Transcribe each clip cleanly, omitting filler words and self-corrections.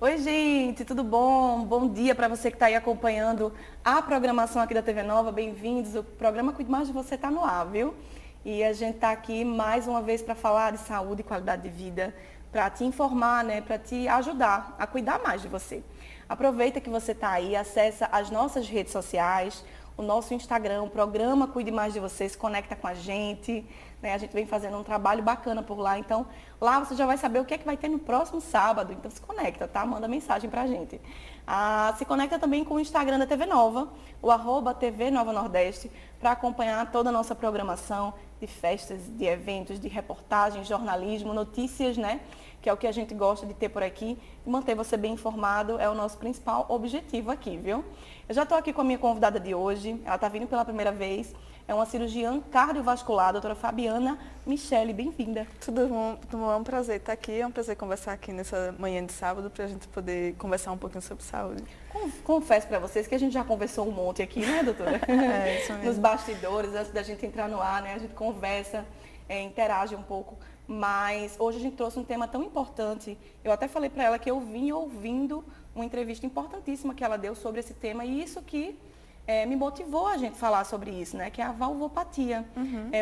Oi, gente, tudo bom? Bom dia para você que está aí acompanhando a programação aqui da TV Nova. Bem-vindos. O programa Cuide Mais de Você está no ar, viu? E a gente está aqui mais uma vez para falar de saúde e qualidade de vida, para te informar, né? Para te ajudar a cuidar mais de você. Aproveita que você está aí, acessa as nossas redes sociais, o nosso Instagram, o programa Cuide Mais de Você, se conecta com a gente, né? A gente vem fazendo um trabalho bacana por lá, então lá você já vai saber o que é que vai ter no próximo sábado, então se conecta, tá? Manda mensagem pra gente. Se conecta também com o Instagram da TV Nova, o @TV Nova Nordeste, para acompanhar toda a nossa programação de festas, de eventos, de reportagens, jornalismo, notícias, né? Que é o que a gente gosta de ter por aqui. E manter você bem informado é o nosso principal objetivo aqui, viu? Eu já estou aqui com a minha convidada de hoje, ela está vindo pela primeira vez. É uma cirurgiã cardiovascular, a doutora Fabiana Michele, bem-vinda. Tudo bom, é um prazer estar aqui, é um prazer conversar aqui nessa manhã de sábado para a gente poder conversar um pouquinho sobre saúde. Confesso para vocês que a gente já conversou um monte aqui, né, doutora? Isso mesmo. Nos bastidores, antes da gente entrar no ar, né, a gente conversa, interage um pouco. Mas hoje a gente trouxe um tema tão importante. Eu até falei para ela que eu vim ouvindo uma entrevista importantíssima que ela deu sobre esse tema e isso que me motivou a gente falar sobre isso, né? Que é a valvopatia.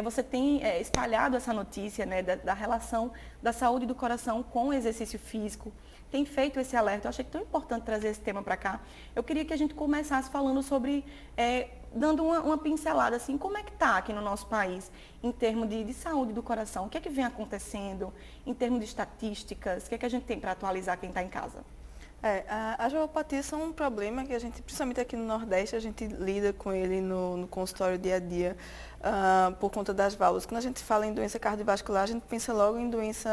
Você tem espalhado essa notícia, né, da relação da saúde do coração com o exercício físico. Tem feito esse alerta. Eu achei tão importante trazer esse tema para cá. Eu queria que a gente começasse falando sobre, dando uma pincelada, assim, como é que está aqui no nosso país em termos de saúde do coração? O que é que vem acontecendo em termos de estatísticas? O que é que a gente tem para atualizar quem está em casa? As valvopatias são um problema que a gente, principalmente aqui no Nordeste, a gente lida com ele no consultório dia a dia, por conta das válvulas. Quando a gente fala em doença cardiovascular, a gente pensa logo em doença,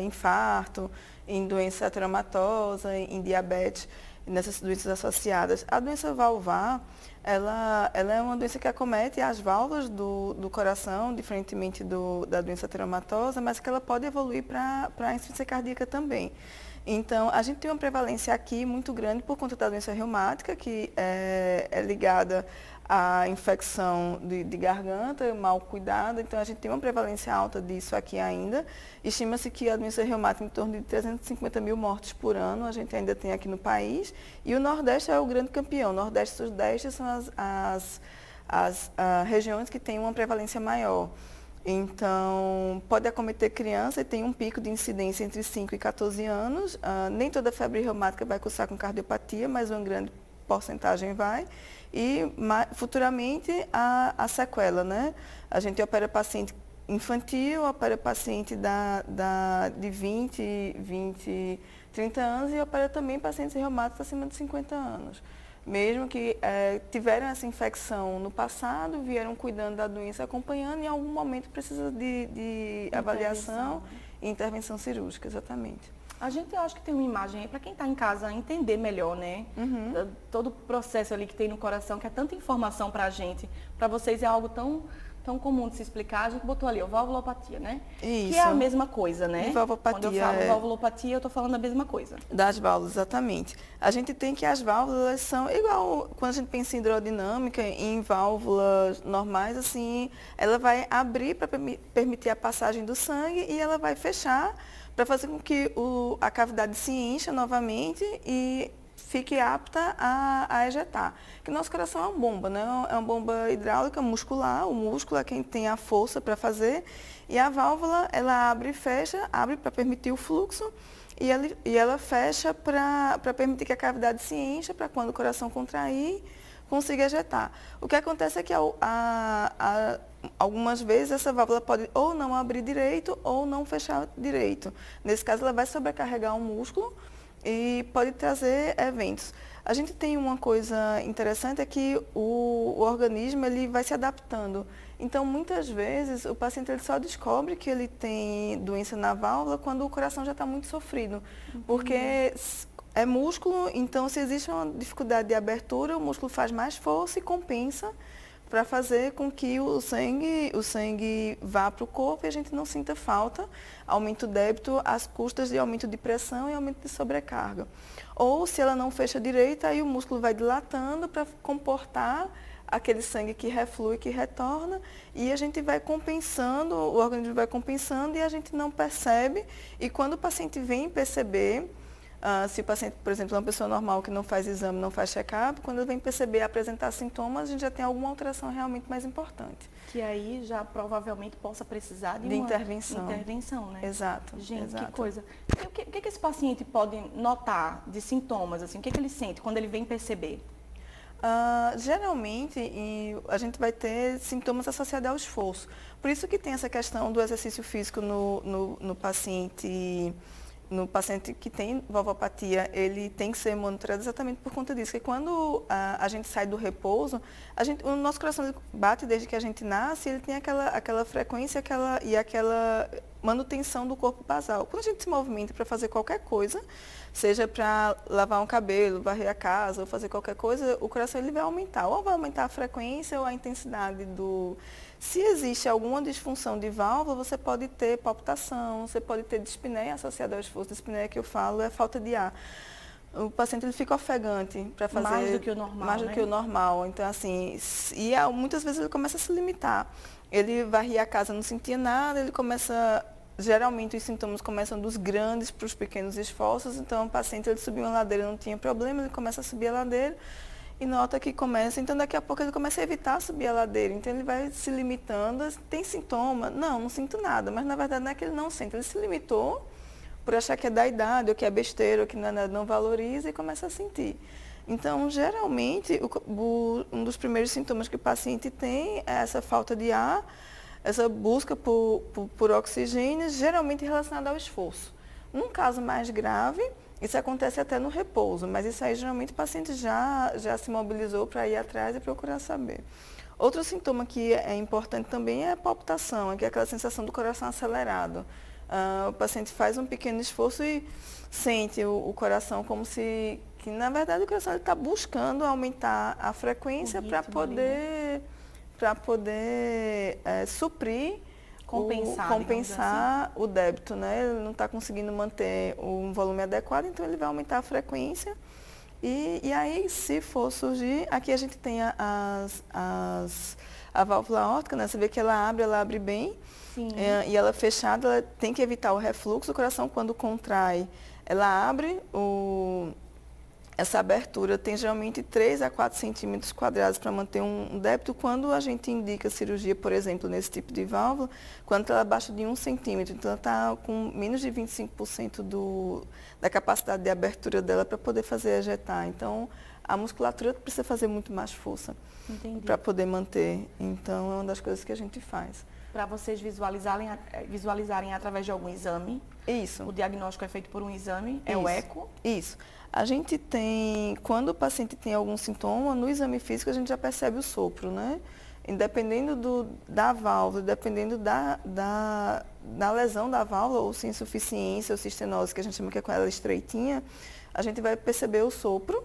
infarto, em doença ateromatosa, em diabetes, nessas doenças associadas. A doença valvar, ela é uma doença que acomete as válvulas do coração, diferentemente da doença ateromatosa, mas que ela pode evoluir para a insuficiência cardíaca também. Então, a gente tem uma prevalência aqui muito grande por conta da doença reumática, que é ligada à infecção de garganta, mal cuidada. Então, a gente tem uma prevalência alta disso aqui ainda. Estima-se que a doença reumática em torno de 350 mil mortes por ano a gente ainda tem aqui no país. E o Nordeste é o grande campeão. Nordeste e Sudeste são as regiões que têm uma prevalência maior. Então, pode acometer criança e tem um pico de incidência entre 5 e 14 anos. Nem toda febre reumática vai cursar com cardiopatia, mas uma grande porcentagem vai. E futuramente a sequela, né? A gente opera paciente infantil, opera paciente de 20, 30 anos e opera também pacientes reumáticos acima de 50 anos. Mesmo que tiveram essa infecção no passado, vieram cuidando da doença, acompanhando, e em algum momento precisa de avaliação e intervenção cirúrgica, exatamente. A gente, eu acho que tem uma imagem aí para quem está em casa entender melhor, né? Todo o processo ali que tem no coração, que é tanta informação para a gente. Para vocês é algo tão comum de se explicar. A gente botou ali, valvulopatia, né? Isso. Que é a mesma coisa, né? Valvulopatia, quando eu falo valvulopatia, eu estou falando a mesma coisa. Das válvulas, exatamente. A gente tem que as válvulas são igual, quando a gente pensa em hidrodinâmica, em válvulas normais, assim, ela vai abrir para permitir a passagem do sangue e ela vai fechar para fazer com que a cavidade se encha novamente e fique apta a ejetar. Que o nosso coração é uma bomba, né? É uma bomba hidráulica muscular, o músculo é quem tem a força para fazer, e a válvula, ela abre e fecha, abre para permitir o fluxo, e ela fecha para permitir que a cavidade se encha, para quando o coração contrair, consiga ejetar. O que acontece é que algumas vezes essa válvula pode ou não abrir direito ou não fechar direito. Nesse caso, ela vai sobrecarregar o músculo e pode trazer eventos. A gente tem uma coisa interessante, é que o organismo ele vai se adaptando. Então, muitas vezes, o paciente ele só descobre que ele tem doença na válvula quando o coração já está muito sofrido. Porque é músculo, então se existe uma dificuldade de abertura, o músculo faz mais força e compensa para fazer com que o sangue vá para o corpo e a gente não sinta falta, aumenta o débito às custas de aumento de pressão e aumento de sobrecarga. Ou se ela não fecha direito, aí o músculo vai dilatando para comportar aquele sangue que reflui, que retorna, e a gente vai compensando, o organismo vai compensando e a gente não percebe. E quando o paciente vem perceber, Se o paciente, por exemplo, é uma pessoa normal que não faz exame, não faz check-up, quando ele vem perceber apresentar sintomas, a gente já tem alguma alteração realmente mais importante. Que aí já provavelmente possa precisar de uma intervenção, né? Exato. Gente, exato. que coisa. O que esse paciente pode notar de sintomas, assim? O que ele sente quando ele vem perceber? Geralmente, a gente vai ter sintomas associados ao esforço. Por isso que tem essa questão do exercício físico no paciente que tem valvopatia, ele tem que ser monitorado exatamente por conta disso. Que quando a gente sai do repouso, o nosso coração bate desde que a gente nasce, ele tem aquela frequência e aquela manutenção do corpo basal. Quando a gente se movimenta para fazer qualquer coisa, seja para lavar um cabelo, varrer a casa ou fazer qualquer coisa, o coração ele vai aumentar. Ou vai aumentar a frequência ou a intensidade do... Se existe alguma disfunção de válvula, você pode ter palpitação, você pode ter dispneia associada ao esforço. Dispneia que eu falo é falta de ar. O paciente ele fica ofegante para fazer... Mais do que o normal, Mais do que o normal. Então, assim, muitas vezes ele começa a se limitar. Ele varria a casa, não sentia nada, ele começa... Geralmente os sintomas começam dos grandes para os pequenos esforços, então o paciente ele subiu uma ladeira, não tinha problema, ele começa a subir a ladeira e nota que começa, então daqui a pouco ele começa a evitar subir a ladeira, então ele vai se limitando, tem sintoma? Não sinto nada, mas na verdade não é que ele não sente, ele se limitou por achar que é da idade, ou que é besteira, ou que não valoriza e começa a sentir. Então, geralmente, um dos primeiros sintomas que o paciente tem é essa falta de ar, essa busca por oxigênio, geralmente relacionada ao esforço. Num caso mais grave, isso acontece até no repouso, mas isso aí geralmente o paciente já se mobilizou para ir atrás e procurar saber. Outro sintoma que é importante também é a palpitação, que é aquela sensação do coração acelerado. O paciente faz um pequeno esforço e sente o coração como se, que na verdade o coração está buscando aumentar a frequência para poder suprir, compensar o débito, né? Ele não está conseguindo manter um volume adequado, então ele vai aumentar a frequência. E aí, se for surgir, aqui a gente tem a válvula aórtica, né? Você vê que ela abre bem. Sim. E ela fechada, ela tem que evitar o refluxo. O coração, quando contrai, ela abre essa abertura tem geralmente 3 a 4 centímetros quadrados para manter um débito. Quando a gente indica cirurgia, por exemplo, nesse tipo de válvula, quando ela abaixo de 1 centímetro, então ela está com menos de 25% da capacidade de abertura dela para poder fazer ejetar. Então, a musculatura precisa fazer muito mais força para poder manter. Então, é uma das coisas que a gente faz. Para vocês visualizarem através de algum exame? Isso. O diagnóstico é feito por um exame, é o eco? Isso. A gente tem, quando o paciente tem algum sintoma, no exame físico a gente já percebe o sopro, né? Dependendo da válvula, dependendo da lesão da válvula, ou se insuficiência ou se estenose, que a gente chama que é com ela estreitinha, a gente vai perceber o sopro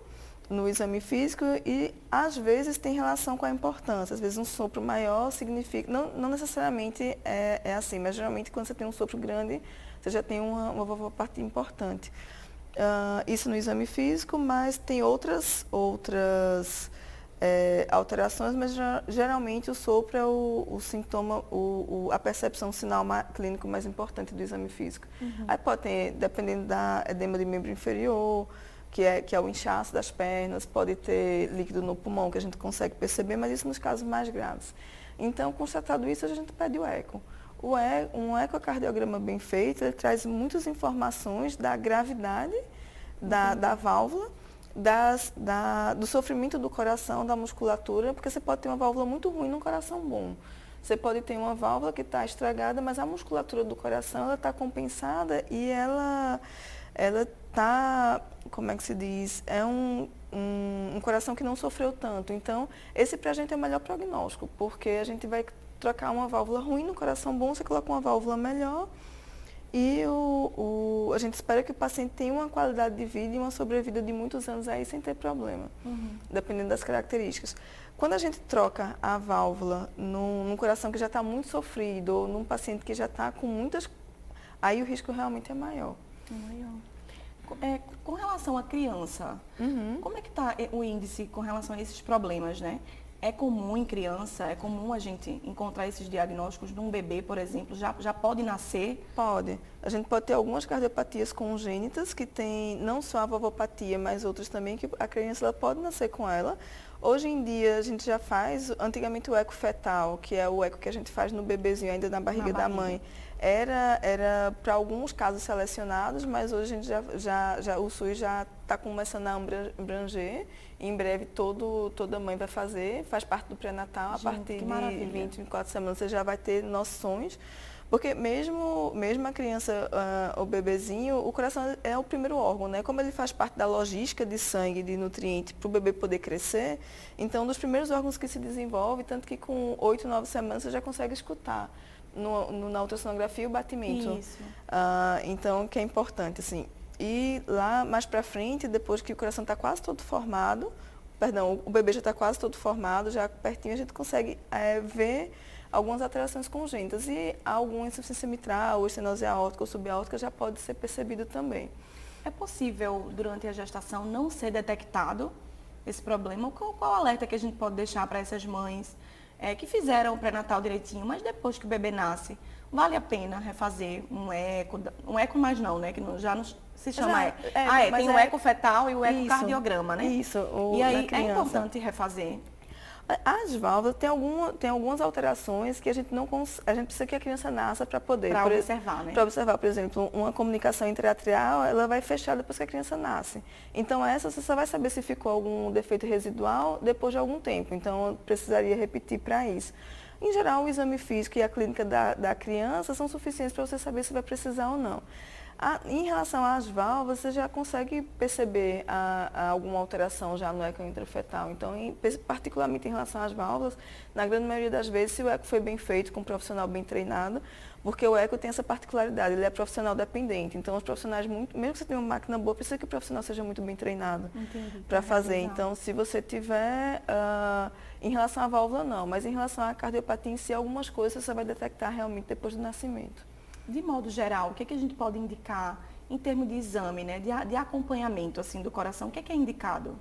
no exame físico e às vezes tem relação com a importância. Às vezes um sopro maior significa, não necessariamente é assim, mas geralmente quando você tem um sopro grande, você já tem uma valvopatia importante. Isso no exame físico, mas tem outras alterações, mas geralmente o sopro é o sintoma, a percepção, o sinal clínico mais importante do exame físico. Uhum. Aí pode ter, dependendo da edema de membro inferior, que é o inchaço das pernas, pode ter líquido no pulmão, que a gente consegue perceber, mas isso nos casos mais graves. Então, constatado isso, a gente pede o eco. Um ecocardiograma bem feito, ele traz muitas informações da gravidade da válvula, do sofrimento do coração, da musculatura, porque você pode ter uma válvula muito ruim num coração bom. Você pode ter uma válvula que está estragada, mas a musculatura do coração está compensada e ela está, como é que se diz, é um coração que não sofreu tanto. Então, esse para a gente é o melhor prognóstico, porque a gente vai trocar uma válvula ruim no coração bom, você coloca uma válvula melhor e a gente espera que o paciente tenha uma qualidade de vida e uma sobrevida de muitos anos aí sem ter problema, dependendo das características. Quando a gente troca a válvula num coração que já está muito sofrido ou num paciente que já está com muitas, aí o risco realmente é maior. Com relação à criança, como é que está o índice com relação a esses problemas, né? É comum em criança, é comum a gente encontrar esses diagnósticos de um bebê, por exemplo, já pode nascer? Pode. A gente pode ter algumas cardiopatias congênitas que tem não só a valvopatia, mas outras também que a criança ela pode nascer com ela. Hoje em dia a gente já faz, antigamente o eco fetal, que é o eco que a gente faz no bebezinho ainda na barriga da mãe, era para alguns casos selecionados, mas hoje a gente o SUS já está começando a abranger. Em breve toda mãe vai fazer, faz parte do pré-natal, a partir de 20, 24 semanas você já vai ter noções. Porque mesmo a criança, o bebezinho, o coração é o primeiro órgão, né? Como ele faz parte da logística de sangue, de nutriente, para o bebê poder crescer, então, um dos primeiros órgãos que se desenvolve, tanto que com 8, 9 semanas você já consegue escutar na ultrassonografia o batimento. Isso. Então, que é importante, assim. E lá, mais para frente, depois que o coração está quase todo formado, o bebê já está quase todo formado, já pertinho a gente consegue ver algumas alterações congênitas e alguma insuficiência mitral, ou estenose aórtica ou subaórtica já pode ser percebido também. É possível, durante a gestação, não ser detectado esse problema? Qual o alerta que a gente pode deixar para essas mães que fizeram o pré-natal direitinho, mas depois que o bebê nasce, vale a pena refazer um eco mais não, né? Que já não se chama eco. Tem o eco fetal e o ecocardiograma, né? Isso. E aí é importante refazer. As válvulas tem algumas alterações que a gente precisa que a criança nasça para poder. Para observar, né? Para observar, por exemplo, uma comunicação intraatrial, ela vai fechar depois que a criança nasce. Então, essa você só vai saber se ficou algum defeito residual depois de algum tempo. Então, eu precisaria repetir para isso. Em geral, o exame físico e a clínica da criança são suficientes para você saber se vai precisar ou não. Em relação às válvulas, você já consegue perceber alguma alteração já no eco intrafetal. Então, particularmente em relação às válvulas, na grande maioria das vezes, se o eco foi bem feito, com um profissional bem treinado, porque o eco tem essa particularidade, ele é profissional dependente. Então, os profissionais, mesmo que você tenha uma máquina boa, precisa que o profissional seja muito bem treinado para fazer. Então, se você tiver, em relação à válvula, não, mas em relação à cardiopatia em si, algumas coisas você vai detectar realmente depois do nascimento. De modo geral, o que a gente pode indicar em termos de exame, né, de acompanhamento assim, do coração? O que é indicado?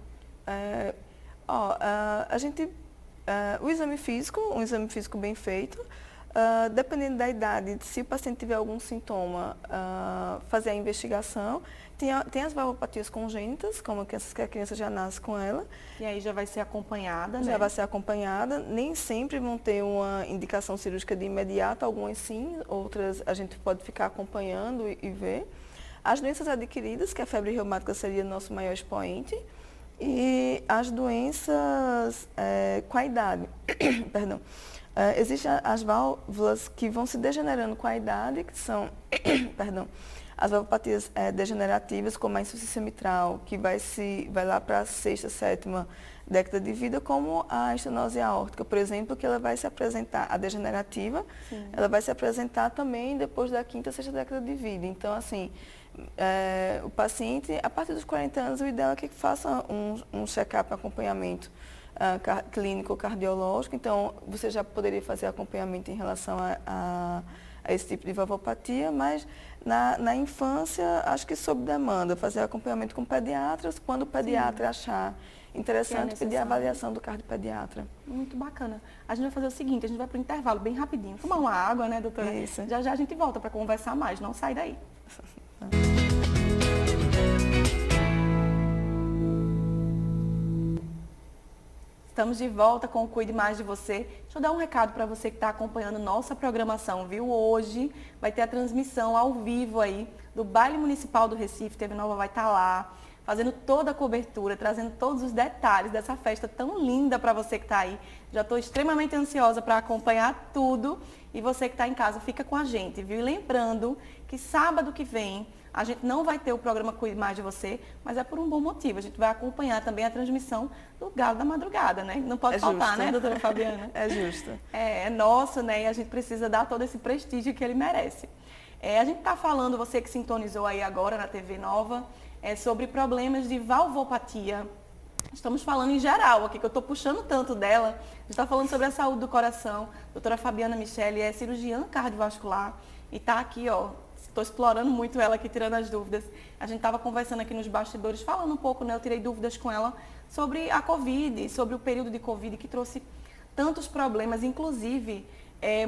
O exame físico, um exame físico bem feito, dependendo da idade, se o paciente tiver algum sintoma, fazer a investigação. Tem as valvopatias congênitas, como que a criança já nasce com ela. E aí já vai ser acompanhada, né? Já vai ser acompanhada. Nem sempre vão ter uma indicação cirúrgica de imediato, algumas sim, outras a gente pode ficar acompanhando e ver. As doenças adquiridas, que a febre reumática seria nosso maior expoente, e as doenças com a idade. Perdão. Existem as válvulas que vão se degenerando com a idade, que são as valvopatias degenerativas, como a insuficiência mitral, que vai lá para a 6ª, 7ª década de vida, como a estenose aórtica, por exemplo, que ela vai se apresentar, a degenerativa, sim, ela vai se apresentar também depois da 5ª, 6ª década de vida. Então, assim, o paciente, a partir dos 40 anos, o ideal é que faça um check-up, um acompanhamento clínico cardiológico. Então, você já poderia fazer acompanhamento em relação a esse tipo de valvopatia, mas na infância, acho que sob demanda, fazer acompanhamento com pediatras, quando o pediatra, sim, achar interessante, pedir a avaliação do cardiopediatra. Muito bacana. A gente vai fazer o seguinte, a gente vai para o intervalo bem rapidinho, tomar uma água, né, doutora? Isso. Já a gente volta para conversar mais, não sai daí. Estamos de volta com o Cuide Mais de Você. Deixa eu dar um recado para você que está acompanhando nossa programação, viu? Hoje vai ter a transmissão ao vivo aí do Baile Municipal do Recife. TV Nova vai estar lá, fazendo toda a cobertura, trazendo todos os detalhes dessa festa tão linda para você que está aí. Já estou extremamente ansiosa para acompanhar tudo. E você que está em casa, fica com a gente, viu? E lembrando que sábado que vem a gente não vai ter o programa Cuide Mais de Você, mas é por um bom motivo. A gente vai acompanhar também a transmissão do Galo da Madrugada, né? Não pode faltar, justo, né, doutora Fabiana? É justo. É nosso, né? E a gente precisa dar todo esse prestígio que ele merece. A gente está falando, você que sintonizou aí agora na TV Nova, sobre problemas de valvopatia. Estamos falando em geral aqui, que eu estou puxando tanto dela. A gente está falando sobre a saúde do coração. A doutora Fabiana Michele é cirurgiã cardiovascular e está aqui, ó, estou explorando muito ela aqui, tirando as dúvidas. A gente estava conversando aqui nos bastidores, falando um pouco, né? Eu tirei dúvidas com ela sobre a Covid, sobre o período de Covid que trouxe tantos problemas, inclusive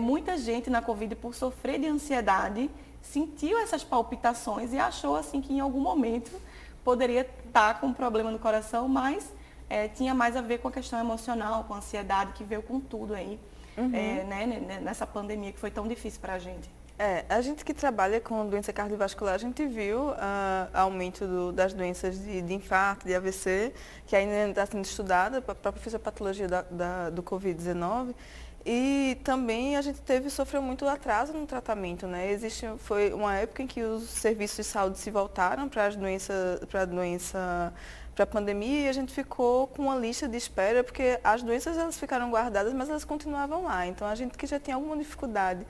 muita gente na Covid, por sofrer de ansiedade, sentiu essas palpitações e achou assim que em algum momento poderia estar com um problema no coração, mas tinha mais a ver com a questão emocional, com a ansiedade que veio com tudo aí, né, nessa pandemia que foi tão difícil para a gente. A gente que trabalha com doença cardiovascular, a gente viu aumento das doenças de infarto, de AVC, que ainda está sendo estudada para a própria fisiopatologia do Covid-19. E também a gente sofreu muito atraso no tratamento, né? Foi uma época em que os serviços de saúde se voltaram para a pandemia, e a gente ficou com uma lista de espera, porque as doenças elas ficaram guardadas, mas elas continuavam lá. Então a gente que já tinha alguma dificuldade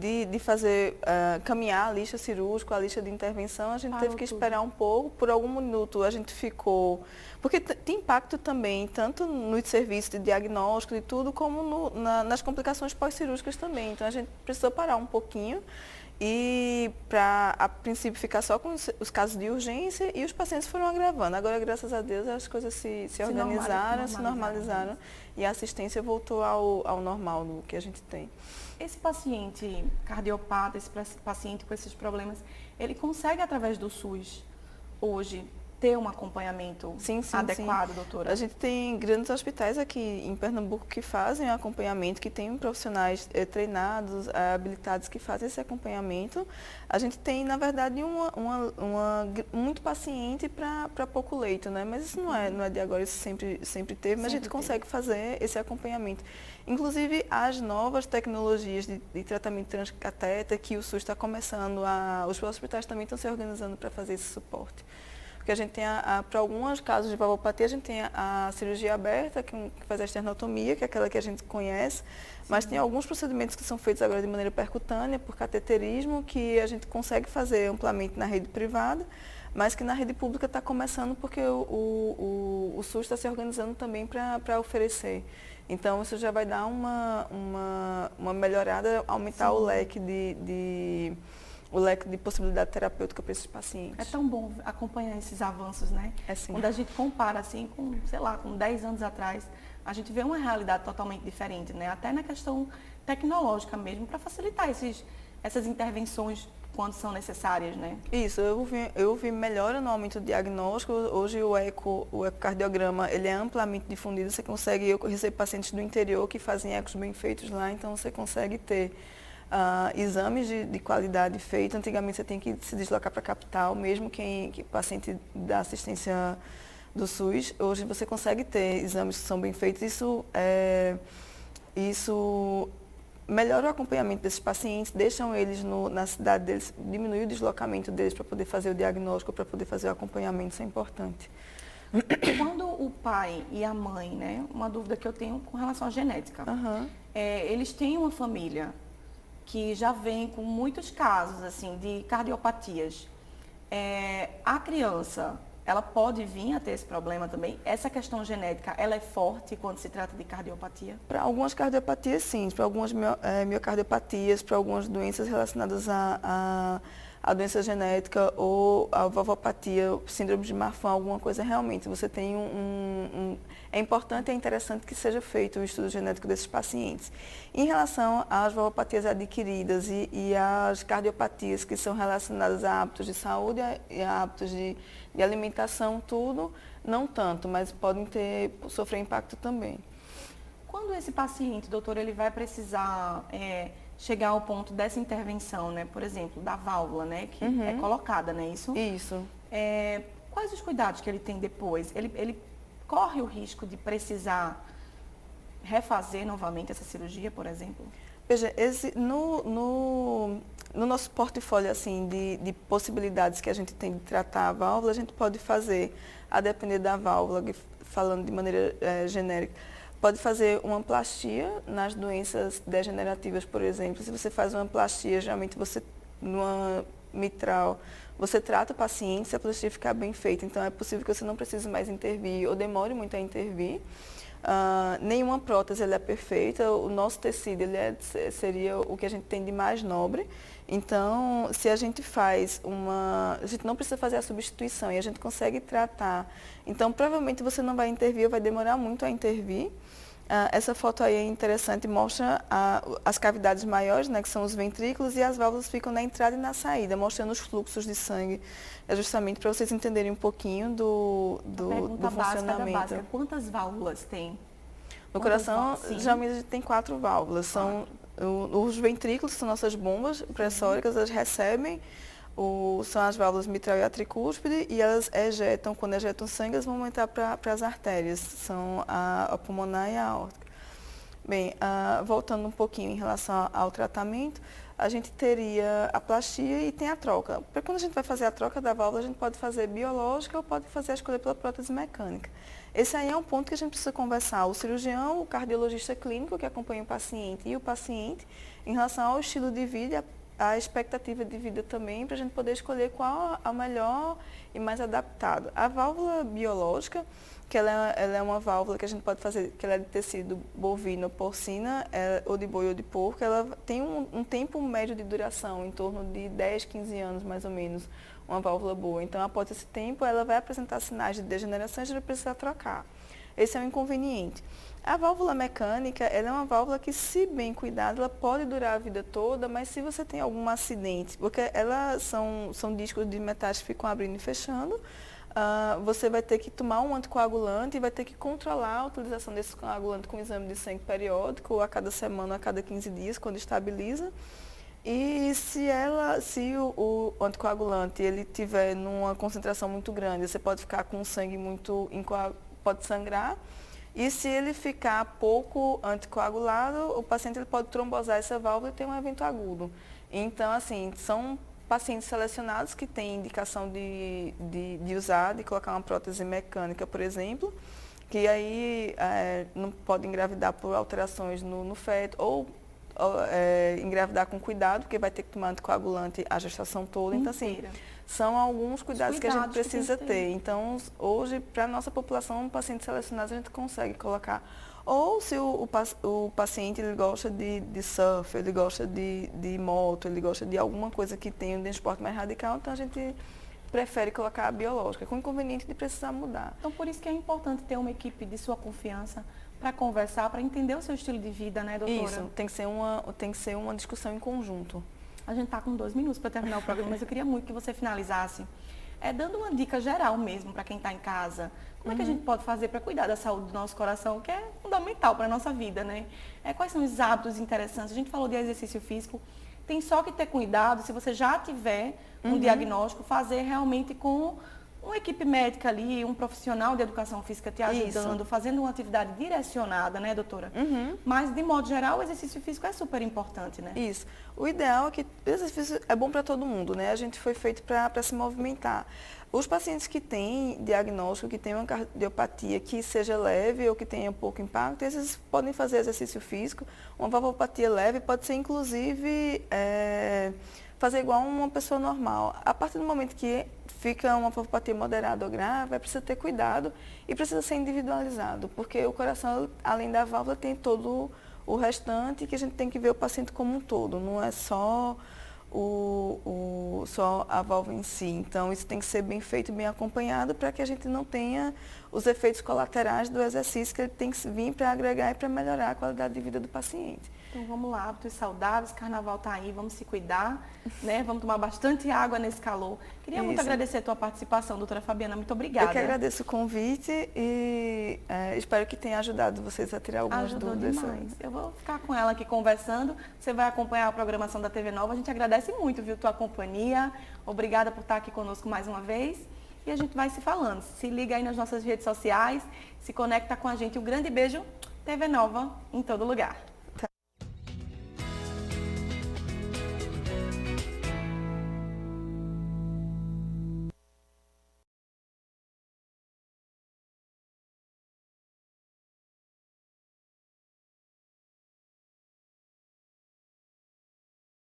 de fazer, caminhar a lista cirúrgica, a lista de intervenção, a gente teve que esperar um pouco, por algum minuto a gente ficou, porque tem impacto também, tanto no serviço de diagnóstico e tudo, como nas complicações pós-cirúrgicas também. Então a gente precisou parar um pouquinho e para, a princípio, ficar só com os casos de urgência, e os pacientes foram agravando. Agora, graças a Deus, as coisas se organizaram, se normalizaram, e a assistência voltou ao normal do que a gente tem. Esse paciente cardiopata, esse paciente com esses problemas, ele consegue, através do SUS, hoje, ter um acompanhamento adequado, doutora? A gente tem grandes hospitais aqui em Pernambuco que fazem acompanhamento, que tem profissionais treinados, habilitados que fazem esse acompanhamento. A gente tem, na verdade, muito paciente para pouco leito, né? Mas isso não é de agora, isso sempre teve, mas a gente consegue fazer esse acompanhamento. Inclusive, as novas tecnologias de tratamento transcatéter que o SUS está começando, os hospitais também estão se organizando para fazer esse suporte. Porque a gente tem, para alguns casos de valvopatia, a gente tem a cirurgia aberta, que faz a esternotomia, que é aquela que a gente conhece, mas tem alguns procedimentos que são feitos agora de maneira percutânea, por cateterismo, que a gente consegue fazer amplamente na rede privada, mas que na rede pública está começando porque o SUS está se organizando também para oferecer. Então, isso já vai dar uma melhorada, aumentar o leque de possibilidade terapêutica para esses pacientes. É tão bom acompanhar esses avanços, né? Sim. Quando a gente compara, assim, com 10 anos atrás, a gente vê uma realidade totalmente diferente, né? Até na questão tecnológica mesmo, para facilitar essas intervenções quando são necessárias, né? Isso, eu vi melhora no aumento do diagnóstico. Hoje o ecocardiograma, ele é amplamente difundido. Eu recebo pacientes do interior que fazem ecos bem feitos lá, então você consegue ter exames de qualidade feitos. Antigamente você tem que se deslocar para a capital, mesmo paciente da assistência do SUS. Hoje você consegue ter exames que são bem feitos. Isso melhora o acompanhamento desses pacientes, deixam eles na cidade deles, diminui o deslocamento deles para poder fazer o diagnóstico, para poder fazer o acompanhamento, isso é importante. Quando o pai e a mãe, né, uma dúvida que eu tenho com relação à genética, eles têm uma família que já vem com muitos casos assim de cardiopatias. A criança, ela pode vir a ter esse problema também? Essa questão genética, ela é forte quando se trata de cardiopatia? Para algumas cardiopatias, sim. Para algumas miocardiopatias, para algumas doenças relacionadas à doença genética ou à valvopatia, síndrome de Marfan, alguma coisa, realmente você tem é importante e é interessante que seja feito o estudo genético desses pacientes. Em relação às valvopatias adquiridas e às cardiopatias que são relacionadas a hábitos de saúde e a hábitos de alimentação, tudo, não tanto, mas podem sofrer impacto também. Quando esse paciente, doutor, ele vai precisar chegar ao ponto dessa intervenção, né? Por exemplo, da válvula, né? Que é colocada, não é isso? Isso. Quais os cuidados que ele tem depois? Ele corre o risco de precisar refazer novamente essa cirurgia, por exemplo? Veja, no nosso portfólio assim, de possibilidades que a gente tem de tratar a válvula, a gente pode fazer, a depender da válvula, falando de maneira genérica, pode fazer uma plastia nas doenças degenerativas, por exemplo. Se você faz uma plastia, geralmente numa mitral, você trata o paciente se a plastia ficar bem feita. Então, é possível que você não precise mais intervir ou demore muito a intervir. Nenhuma prótese ela é perfeita, o nosso tecido seria o que a gente tem de mais nobre. Então, se a gente a gente não precisa fazer a substituição e a gente consegue tratar. Então, provavelmente você não vai intervir, ou vai demorar muito a intervir. Essa foto aí é interessante, mostra as cavidades maiores, né, que são os ventrículos, e as válvulas ficam na entrada e na saída, mostrando os fluxos de sangue. É justamente para vocês entenderem um pouquinho do funcionamento. Básica, quantas válvulas tem? No coração, geralmente a gente tem 4 válvulas. São os ventrículos, que são nossas bombas pressóricas, elas recebem, são as válvulas mitral e a tricúspide, e elas ejetam, quando ejetam sangue, elas vão aumentar para as artérias, são a pulmonar e a aórtica. Bem, voltando um pouquinho em relação ao tratamento, a gente teria a plastia e tem a troca. Porque quando a gente vai fazer a troca da válvula, a gente pode fazer biológica ou pode fazer a escolha pela prótese mecânica. Esse aí é um ponto que a gente precisa conversar, o cirurgião, o cardiologista clínico que acompanha o paciente e o paciente em relação ao estilo de vida, a expectativa de vida também, para a gente poder escolher qual a melhor e mais adaptada. A válvula biológica, que ela é uma válvula que a gente pode fazer, que ela é de tecido bovino, porcina, ou de boi ou de porco, ela tem um tempo médio de duração, em torno de 10, 15 anos mais ou menos, uma válvula boa. Então, após esse tempo, ela vai apresentar sinais de degeneração e a gente vai precisar trocar. Esse é um inconveniente. A válvula mecânica, ela é uma válvula que, se bem cuidada, ela pode durar a vida toda, mas se você tem algum acidente, porque elas são discos de metais que ficam abrindo e fechando, você vai ter que tomar um anticoagulante e vai ter que controlar a utilização desse coagulante com exame de sangue periódico, a cada semana, a cada 15 dias, quando estabiliza. E se o anticoagulante ele tiver numa concentração muito grande, você pode ficar com sangue pode sangrar. E se ele ficar pouco anticoagulado, o paciente ele pode trombosar essa válvula e ter um evento agudo. Então, assim, são pacientes selecionados que têm indicação de colocar uma prótese mecânica, por exemplo, que aí não pode engravidar por alterações no feto, ou engravidar com cuidado, porque vai ter que tomar anticoagulante a gestação toda. Então, assim, são alguns cuidados que a gente precisa ter. Então, hoje, para a nossa população, pacientes selecionados, a gente consegue colocar. Ou se o paciente ele gosta de surf, ele gosta de moto, ele gosta de alguma coisa que tenha um esporte mais radical, então a gente prefere colocar a biológica, com o inconveniente de precisar mudar. Então, por isso que é importante ter uma equipe de sua confiança para conversar, para entender o seu estilo de vida, né, doutora? Isso, tem que ser uma discussão em conjunto. A gente está com 2 minutos para terminar o programa, mas eu queria muito que você finalizasse dando uma dica geral mesmo para quem está em casa. Como é que a gente pode fazer para cuidar da saúde do nosso coração, que é fundamental para a nossa vida, né? Quais são os hábitos interessantes? A gente falou de exercício físico. Tem só que ter cuidado, se você já tiver um diagnóstico, fazer realmente com uma equipe médica ali, um profissional de educação física te ajudando, fazendo uma atividade direcionada, né, doutora? Mas, de modo geral, o exercício físico é super importante, né? Isso. O ideal é que o exercício é bom para todo mundo, né? A gente foi feito para se movimentar. Os pacientes que têm diagnóstico, que têm uma cardiopatia que seja leve ou que tenha pouco impacto, esses podem fazer exercício físico. Uma valvopatia leve pode ser, inclusive, fazer igual uma pessoa normal. A partir do momento que fica uma valvopatia moderada ou grave, precisa ter cuidado e precisa ser individualizado, porque o coração, além da válvula, tem todo o restante que a gente tem que ver o paciente como um todo, não é só só a válvula em si. Então, isso tem que ser bem feito, bem acompanhado, para que a gente não tenha os efeitos colaterais do exercício, que ele tem que vir para agregar e para melhorar a qualidade de vida do paciente. Então, vamos lá, hábitos saudáveis, carnaval está aí, vamos se cuidar, né? Vamos tomar bastante água nesse calor. Queria muito agradecer a tua participação, doutora Fabiana, muito obrigada. Eu que agradeço o convite e espero que tenha ajudado vocês a tirar algumas dúvidas. Ajudou demais. Eu vou ficar com ela aqui conversando, você vai acompanhar a programação da TV Nova, a gente agradece muito, viu, tua companhia, obrigada por estar aqui conosco mais uma vez. E a gente vai se falando. Se liga aí nas nossas redes sociais, se conecta com a gente. Um grande beijo, TV Nova em todo lugar.